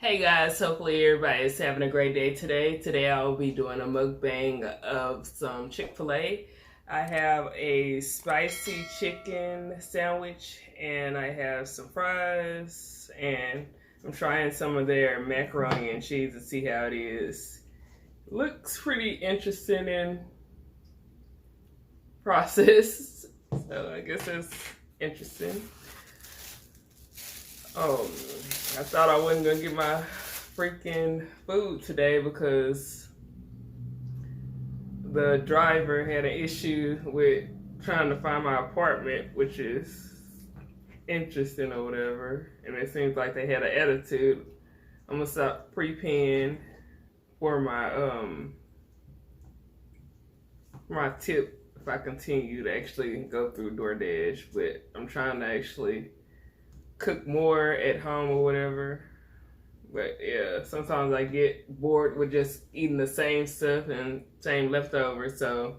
Hey guys, hopefully everybody is having a great day today. Today I will be doing a mukbang of some Chick-fil-A. I have a spicy chicken sandwich and I have some fries and I'm trying some of their macaroni and cheese to see how it is. Looks pretty interesting in process, so I guess it's interesting. I thought I wasn't gonna get my freaking food today because the driver had an issue with trying to find my apartment, which is interesting or whatever. And it seems like they had an attitude. I'm gonna stop prepaying for my tip if I continue to actually go through DoorDash, but I'm trying to actually cook more at home or whatever. But yeah, sometimes I get bored with just eating the same stuff and same leftovers, so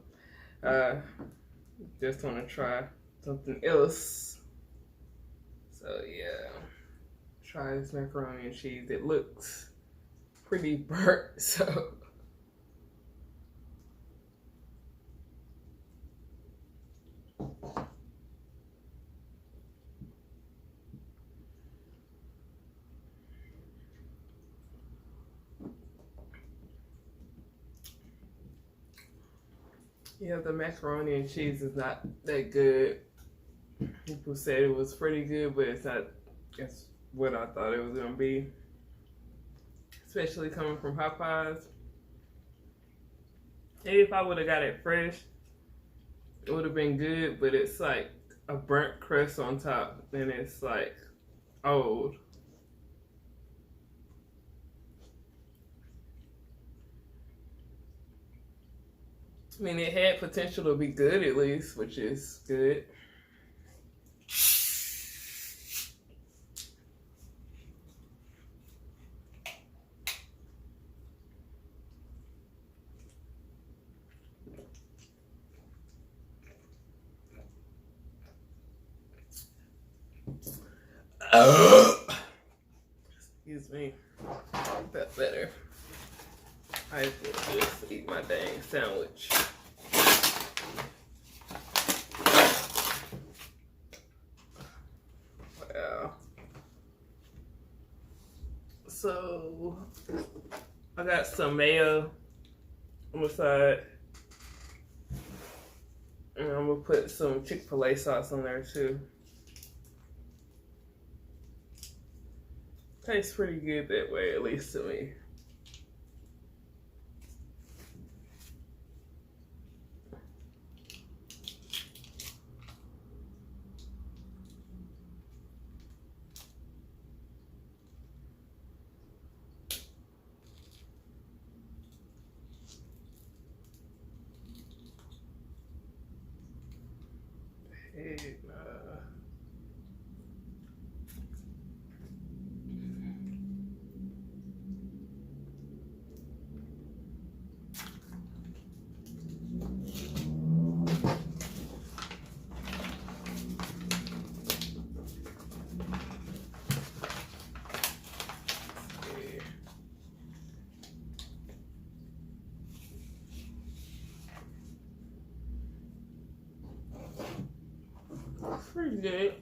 just want to try something else. So yeah, try this macaroni and cheese. It looks pretty burnt, so yeah, the macaroni and cheese is not that good. People said it was pretty good, but it's not. It's what I thought it was gonna be, especially coming from Popeyes. Maybe if I would have got it fresh, it would have been good. But it's like a burnt crust on top, and it's like old. I mean, it had potential to be good at least, which is good. Excuse me. That's better. I just eat my dang sandwich. Wow. So I got some mayo on the side. And I'm gonna put some Chick-fil-A sauce on there too. Tastes pretty good that way, at least to me. Hey, pretty good.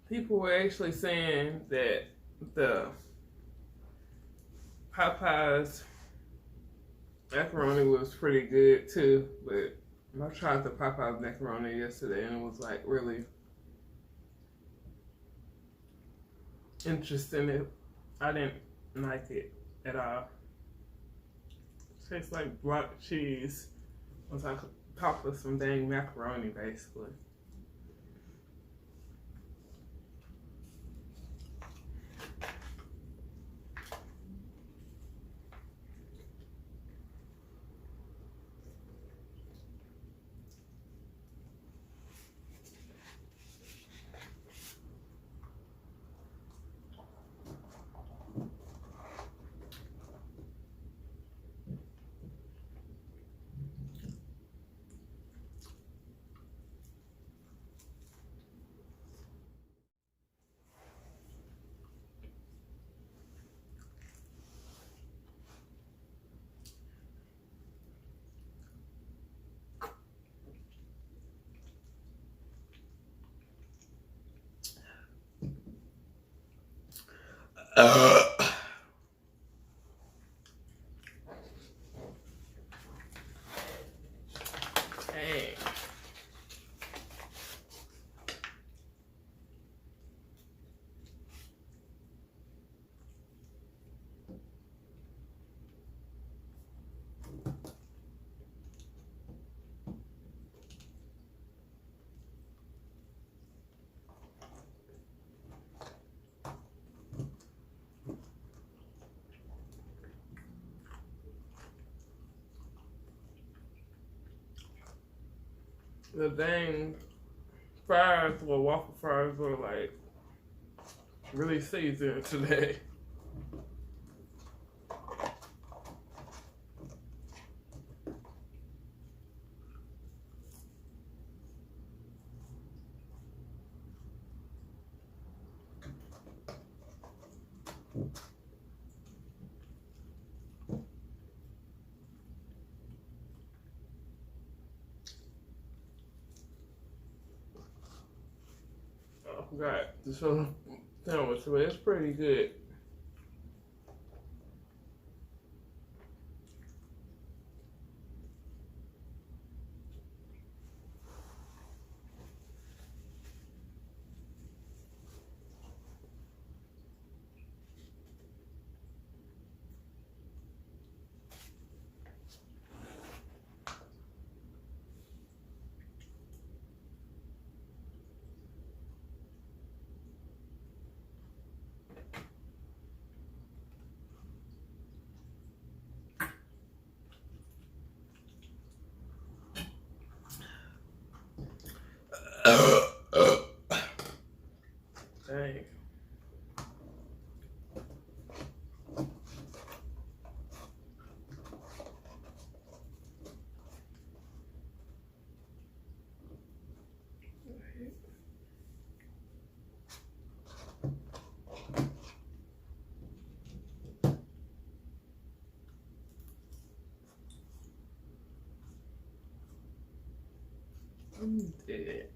People were actually saying that the Popeyes macaroni was pretty good too, but I tried the Popeyes macaroni yesterday and it was like really interesting. I didn't like it at all. Tastes like block cheese on top of some dang macaroni, basically. Hey. The dang fries, or waffle fries, were like really seasoned today. I forgot to show the sandwich, but it's pretty good. Dang. I'm dead.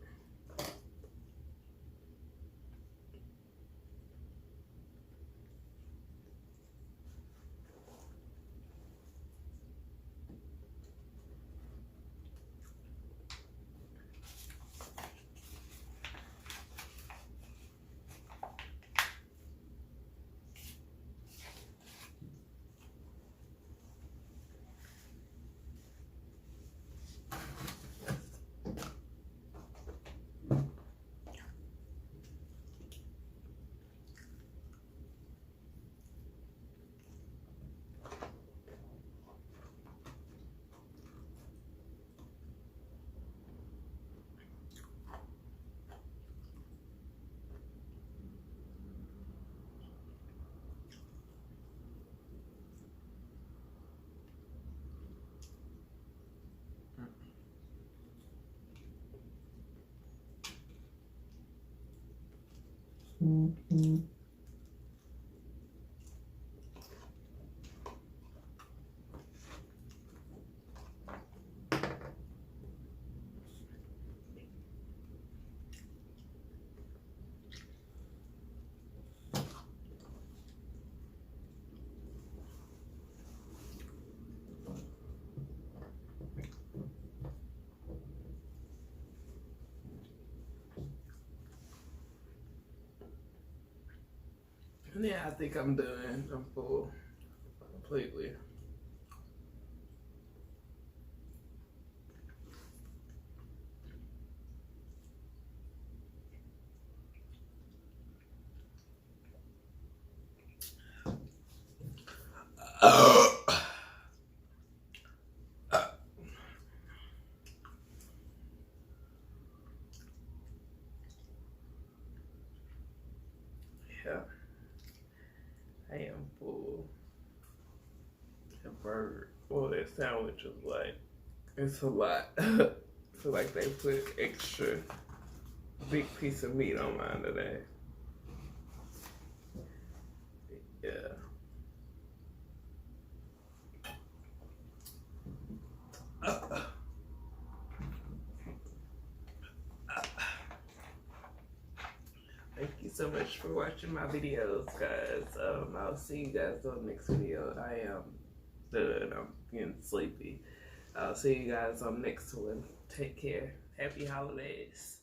Yeah, I think I'm done. I'm full completely. burger. Well, that sandwich is like, it's a lot. I feel like they put extra big piece of meat on mine today. Yeah. Thank you so much for watching my videos, guys. I'll see you guys on the next video. I am done. I'm getting sleepy. I'll see you guys on the next one. Take care. Happy holidays.